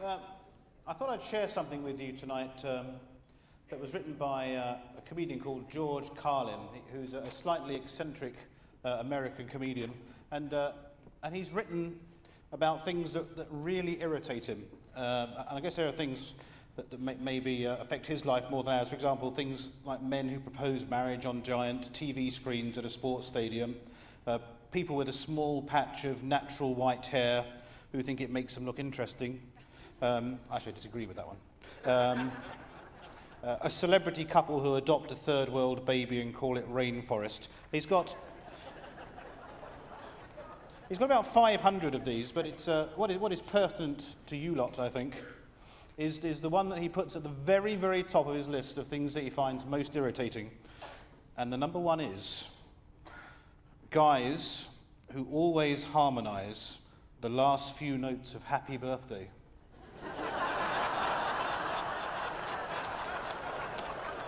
I thought I'd share something with you tonight that was written by a comedian called George Carlin, who's a slightly eccentric American comedian, and he's written about things that really irritate him. And I guess there are things that maybe affect his life more than ours. For example, things like men who propose marriage on giant TV screens at a sports stadium, people with a small patch of natural white hair who think it makes them look interesting. Actually, I disagree with that one. A celebrity couple who adopt a third world baby and call it Rainforest. He's got about 500 of these, but it's what is pertinent to you lot, I think, is the one that he puts at the very, very top of his list of things that he finds most irritating. And the number one is guys who always harmonise the last few notes of Happy Birthday.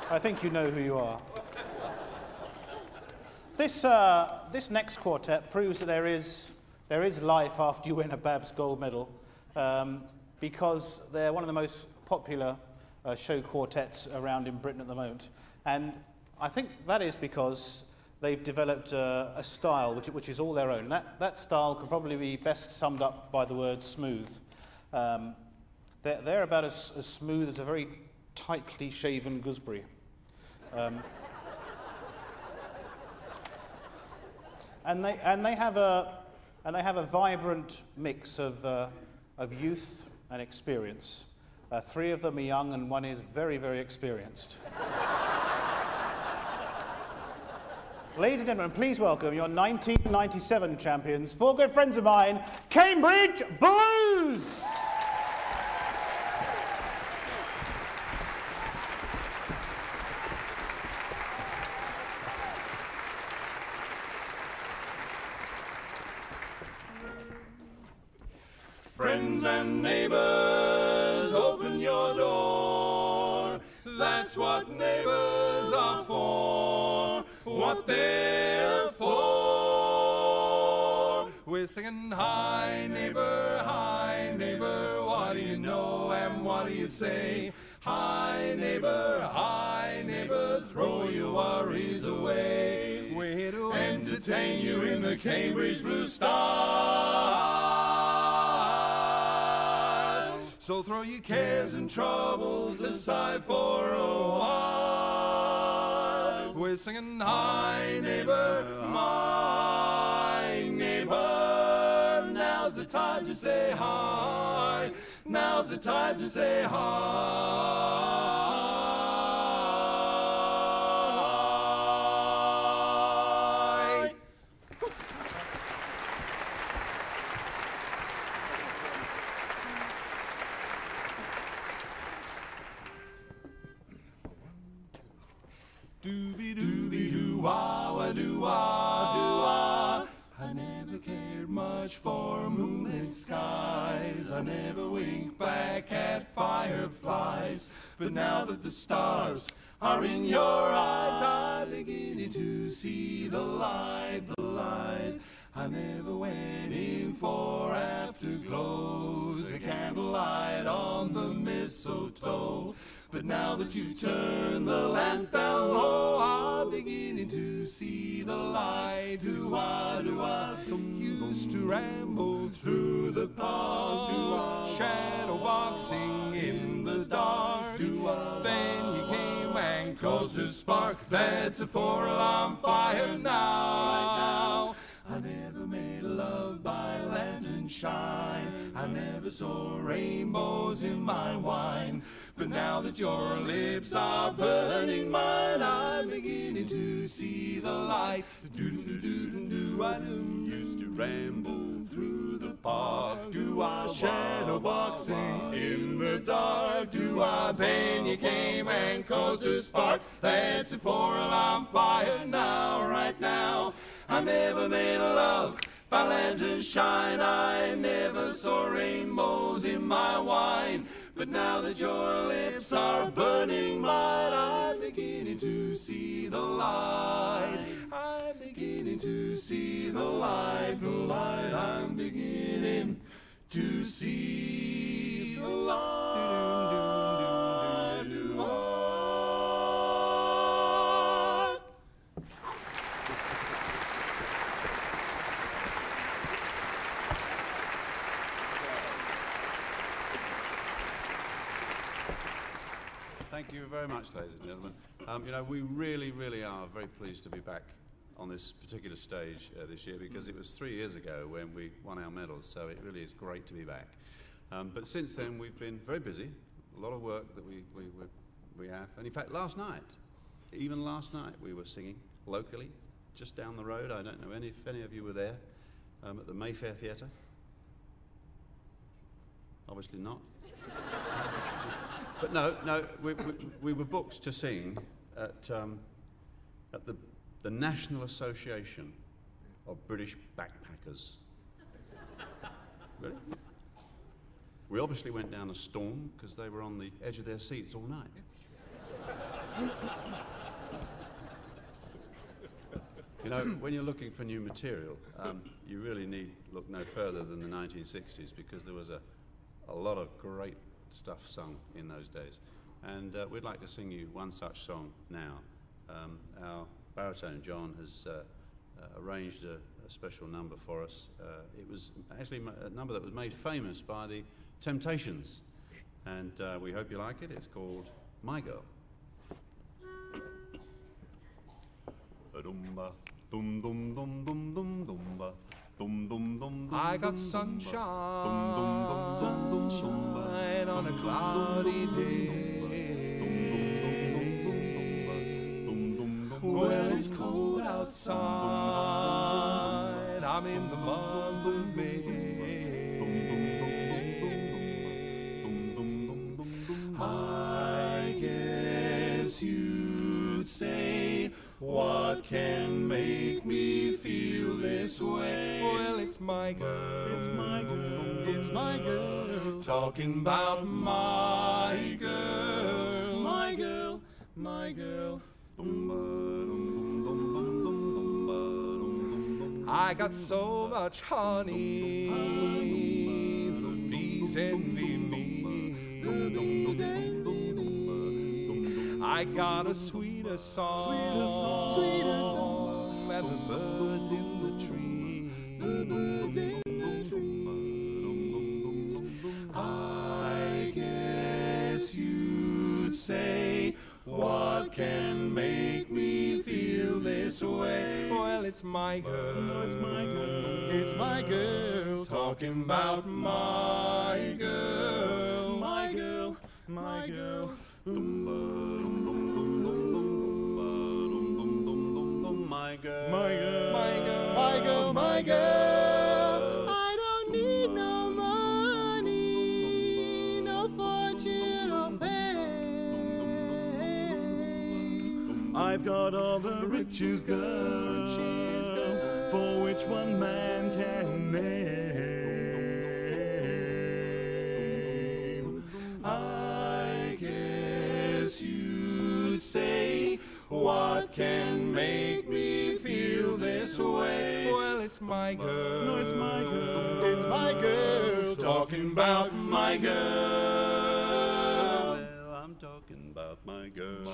I think you know who you are. This next quartet proves that there is life after you win a Babs Gold Medal, because they're one of the most popular show quartets around in Britain at the moment. And I think that is because they've developed a style which is all their own. That style can probably be best summed up by the word smooth. They're about as smooth as a very tightly shaven gooseberry. And they have a vibrant mix of youth and experience. Three of them are young, and one is very, very experienced. Ladies and gentlemen, please welcome your 1997 champions, four good friends of mine, Cambridge Blues! Friends and neighbors, open your door. That's what neighbors are for, what they're for. We're singing, hi neighbor, what do you know and what do you say? Hi neighbor, throw your worries away. We're here to entertain you in the Cambridge Blue style. So throw your cares and troubles aside for a while. We're singing, hi neighbor, my neighbor. Now's the time to say hi. Now's the time to say hi. Dooby-dooby-doo-wah-wah-doo-wah-doo-wah. I never cared much for moonlit skies. I never winked back at fireflies. But now that the stars are in your eyes, I'm beginning to see the light, the light. I never went in for afterglows, a candlelight on the mistletoe. But now that you turn the lamp down low, I'm beginning to see the light. Do-I used to ramble through the park, shadow boxing in the dark. Then you came and caused a spark. That's a 4-alarm fire now. I never made love by lantern shine. I never saw rainbows in my wine. But now that your lips are burning mine, I'm beginning to see the light. Do-do-do-do-do, I used to ramble through the park. Do I shadow boxing in the dark? Do I? Then you came and caused a spark. That's a 4-alarm fire now, right now. I never made love by lantern shine. I never saw rainbows in my wine. But now that your lips are burning mine, I'm beginning to see the light. I'm beginning to see the light, the light. I'm beginning to see the Lots more. Thank you very much, ladies and gentlemen. You know, we really, really are very pleased to be back on this particular stage this year, because it was 3 years ago when we won our medals, so it really is great to be back. But since then, we've been very busy, a lot of work that we have. And in fact, even last night, we were singing locally, just down the road. I don't know if any of you were there, at the Mayfair Theatre. Obviously not. But no, we were booked to sing at the National Association of British Backpackers. Really? We obviously went down a storm because they were on the edge of their seats all night. You know, when you're looking for new material, you really need look no further than the 1960s, because there was a lot of great stuff sung in those days. And we'd like to sing you one such song now. Our baritone, John, has arranged a special number for us. It was actually a number that was made famous by the Temptations, and we hope you like it. It's called My Girl. I got sunshine on a cloudy day. Well, it's cold outside, I'm in the month of May. I guess you'd say, what can make me feel this way? Well, it's my girl, it's my girl, it's my girl, talking about my girl, my girl, my girl. I got so much honey, the bees envy me. I got a sweeter song, than the birds in the trees. I guess you'd say, what can make me feel this way? Well, it's my girl, it's my girl, it's my girl, talking about my girl, my girl, my girl. My girl, my girl, my girl, my girl, my girl. I don't need no money, no fortune or fame. I've got all the riches, girl, for which one man can name. I guess you'd say, what can make me feel this way? Well, it's my girl, no, it's my girl, it's my girl, talking about my girl. Well, I'm talking about my girl.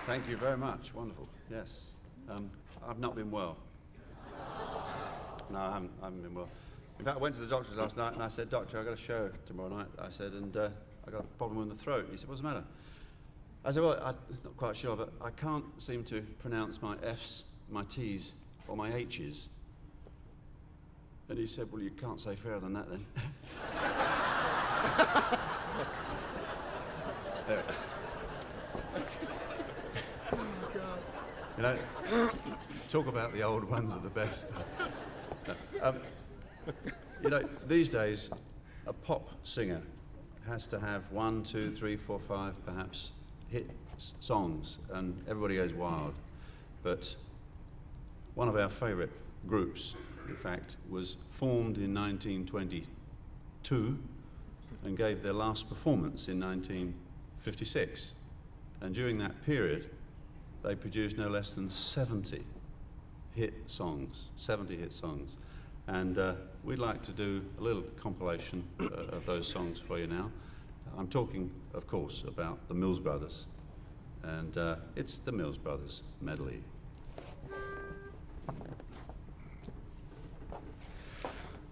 Thank you very much. Wonderful. Yes. I've not been well. No, I haven't been well. In fact, I went to the doctor's last night and I said, Doctor, I've got a show tomorrow night. I said, and I've got a problem with the throat. He said, what's the matter? I said, well, I'm not quite sure, but I can't seem to pronounce my F's, my T's, or my H's. And he said, well, you can't say fairer than that then. There. You know, talk about the old ones are the best. You know, these days, a pop singer has to have 1, 2, 3, 4, 5, perhaps, hit songs, and everybody goes wild. But one of our favourite groups, in fact, was formed in 1922 and gave their last performance in 1956. And during that period, they produced no less than 70 hit songs, 70 hit songs. And we'd like to do a little compilation of those songs for you now. I'm talking, of course, about the Mills Brothers. And it's the Mills Brothers medley.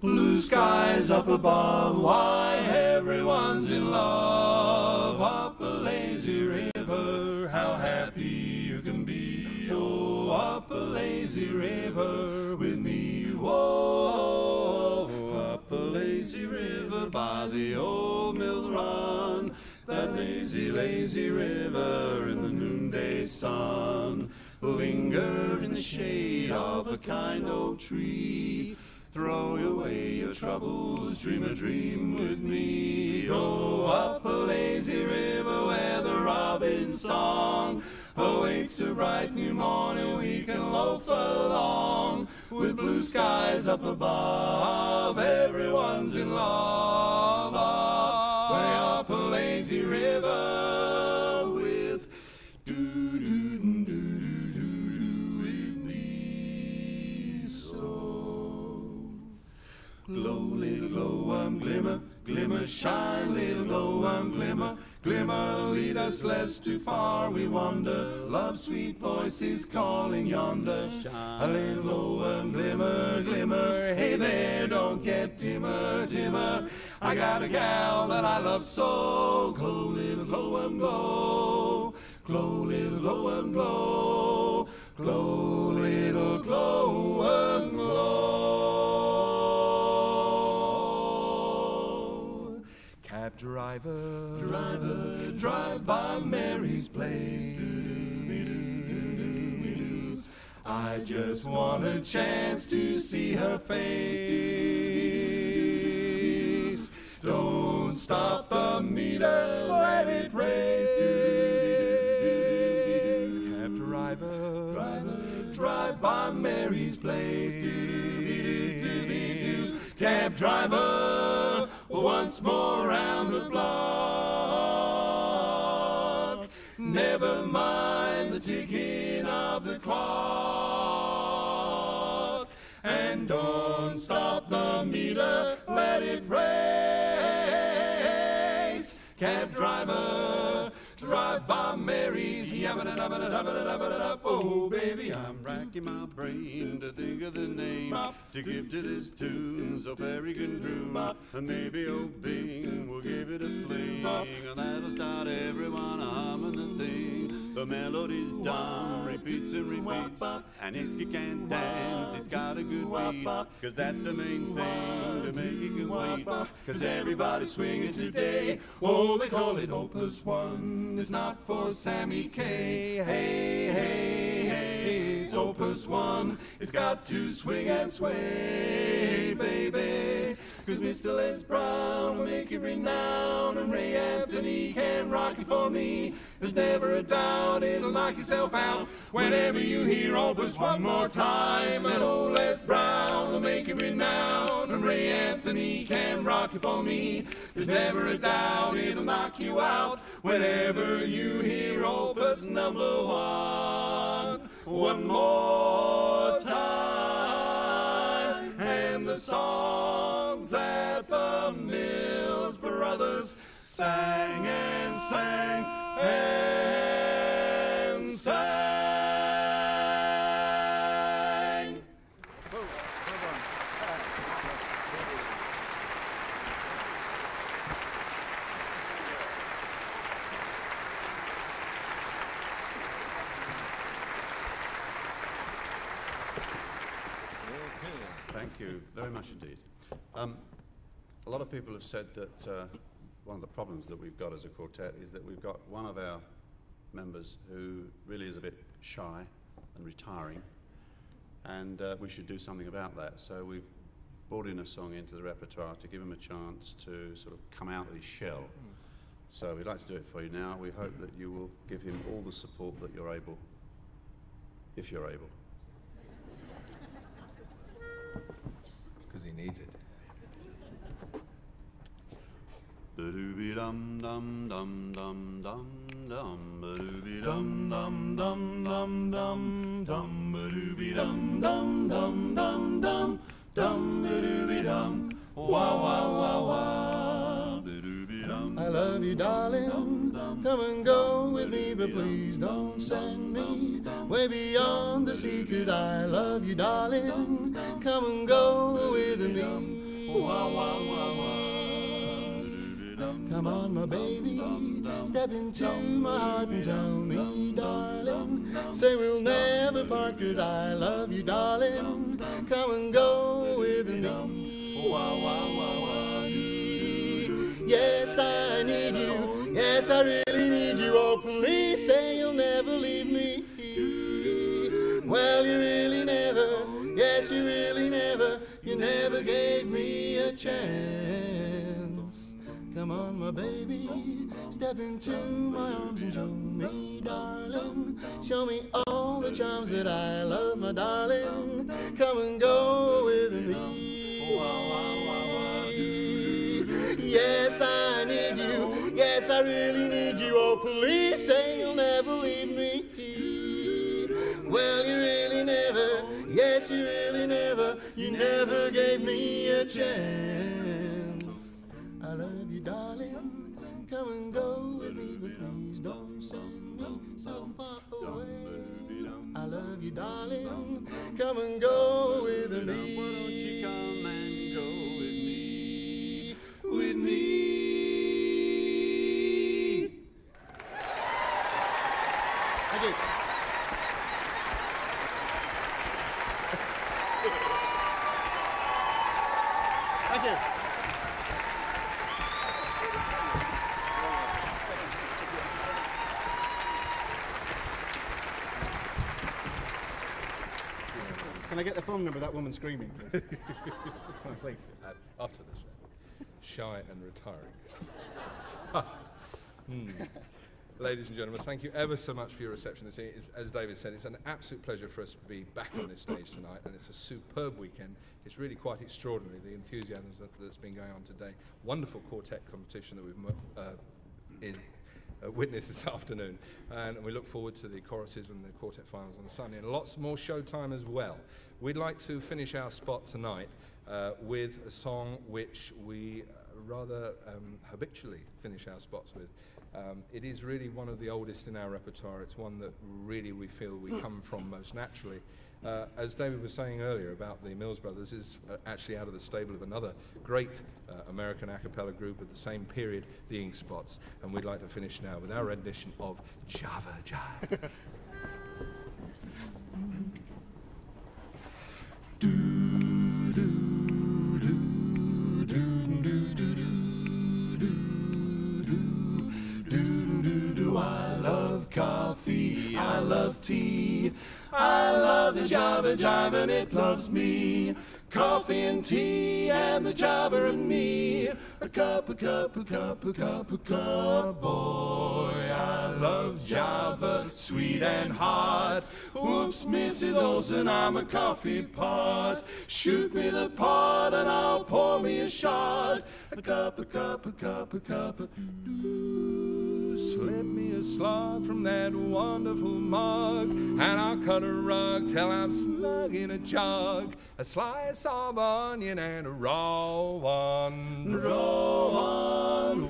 Blue skies up above, why everyone's in love. Up a lazy river, how happy you can be. Oh, up a lazy river with me. Whoa, up a lazy river by the old mill run. That lazy, lazy river in the noonday sun. Linger in the shade of a kind old tree. Throw away your troubles, dream a dream with me. Oh, up a lazy river where the robin's song awaits a bright new morning, we can loaf along. With blue skies up above, everyone's in love. Way up a lazy river with do-do-do-do-do-do with me so. Glow, little glowworm, glimmer, glimmer, shine, little glowworm, glimmer, glimmer, lead us lest too far we wander. Love's sweet voice is calling yonder. Shine, a little glowworm, glimmer, glimmer, hey there, don't get dimmer, dimmer. I got a gal that I love so. Glow, little glowworm, glow, glow, little glowworm, glow, glow, little glowworm, glow. Cab driver, driver, drive by Mary's place. I just want a chance to see her face. Don't stop the meter, let it race. Cab driver, driver, drive by Mary's place. Cab driver, once more round the block. Never mind the ticking of the clock. And don't stop the meter, let it race. Cab driver, drive by Mary's. Oh, baby, I'm racking my brain to think of the name to give to this tune so very good groove. And maybe old Bing will give it a fling, and that'll start everyone humming the thing. The melody's done, repeats and repeats, and if you can't dance, it's got a good beat, cause that's the main thing to make it complete, cause everybody's swinging today. Oh, they call it Opus 1, it's not for Sammy K. Hey, hey, hey, it's Opus 1, it's got to swing and sway, baby, cause Mr. Les Brown will make it renowned, and Ray Anthony can rock it for me. There's never a doubt it'll knock yourself out whenever you hear Opus one more time. And old Les Brown will make it renowned, and Ray Anthony can rock it for me. There's never a doubt it'll knock you out whenever you hear Opus number 1. One more time, and the songs that the Mills Brothers sang and sang and sang. Thank you very much indeed. A lot of people have said that one of the problems that we've got as a quartet is that we've got one of our members who really is a bit shy and retiring, and we should do something about that. So we've brought in a song into the repertoire to give him a chance to sort of come out of his shell. So we'd like to do it for you now. We hope that you will give him all the support that you're able, if you're able. Because he needs it. Ba-dooby dum dum dum dum dum dum ba-dooby dum dum dum dum dum dum ba-dooby dum dum dum dum dum dum ba-dooby dum wah wah wah wah ba-dooby dum. I love you, darling. Come and go with me, but please don't send me way beyond the sea, 'cause I love you, darling. Come and go with me. Wah wah wah wah. Come on, my baby, step into my heart and tell me, darling. Say we'll never part, 'cause I love you, darling. Come and go with me. Yes, I need you. Yes, I really need you. Oh, please say you'll never leave me. Well, you really never. Yes, you really never. You never gave me a chance. Come on, my baby, step into my arms and show me, darling. Show me all the charms that I love, my darling. Come and go with me. Yes, I need you. Yes, I really need you. Oh, please say you'll never leave me. Well, you really never. Yes, you really never. You never gave me a chance. I love you, darling. Come and go with me, but please don't send me so far away. I love you, darling. Come and go with me. Why don't you come and go with me? With me. Thank you. Thank you. Can I get the phone number of that woman screaming, please? Come on, please. After the show. Shy and retiring. Ladies and gentlemen, thank you ever so much for your reception this evening. As David said, it's an absolute pleasure for us to be back on this stage tonight, and it's a superb weekend. It's really quite extraordinary, the enthusiasm that's been going on today. Wonderful quartet competition that we've witnessed this afternoon, and we look forward to the choruses and the quartet finals on Sunday, and lots more showtime as well. We'd like to finish our spot tonight with a song which we rather habitually finish our spots with. It is really one of the oldest in our repertoire. It's one that really we feel we come from most naturally. As David was saying earlier about the Mills Brothers, is actually out of the stable of another great American a cappella group of the same period, the Ink Spots, and we'd like to finish now with our rendition of Java Jive. I love coffee, I love tea, I love the Java Jive and it loves me. Coffee and tea and the Java and me. A cup, boy. I love Java, sweet and hot. Oops, Mrs. Olsen, I'm a coffee pot. Shoot me the pot and I'll pour me a shot. A cup, Slip me a slug from that wonderful mug, and I'll cut a rug till I'm snug in a jug. A slice of onion and a raw one.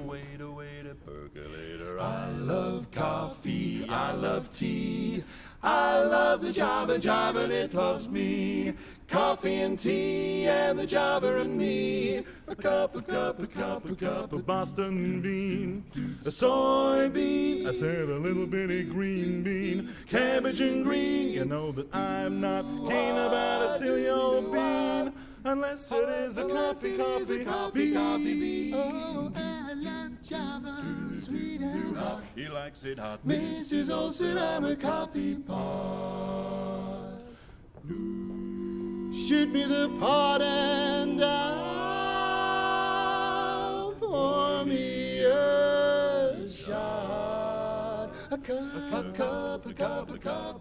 Wait a percolator. I love coffee, I love tea, I love the Java Jive and it loves me. Coffee and tea and the Java and me. A cup of Boston bean, a soybean, I said a little bitty green bean, cabbage and green. You know that I'm not keen about a silly old bean, unless it is a coffee bean. Oh, I love Java, sweet and hot. He likes it hot. Mrs. Olsen, I'm a coffee pot. Shoot me the pot and I'll pour me a shot. A cup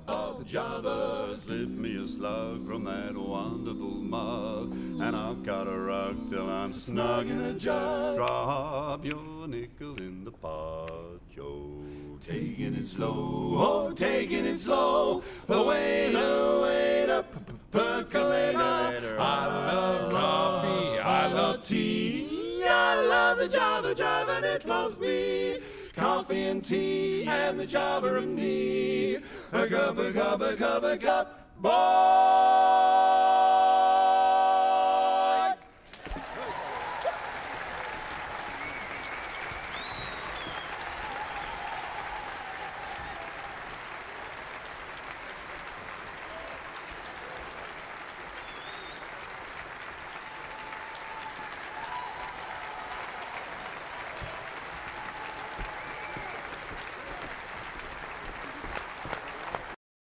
of Java. Slip me a slug from that wonderful mug, and I'll cut a rug till I'm snug in a jug. Drop your nickel in the pot, Joe. Taking it slow, oh, taking it slow. Wait a percolator. I love coffee, I love tea. I love the Java, and it loves me. Coffee and tea and the Java and me. A cup, boy.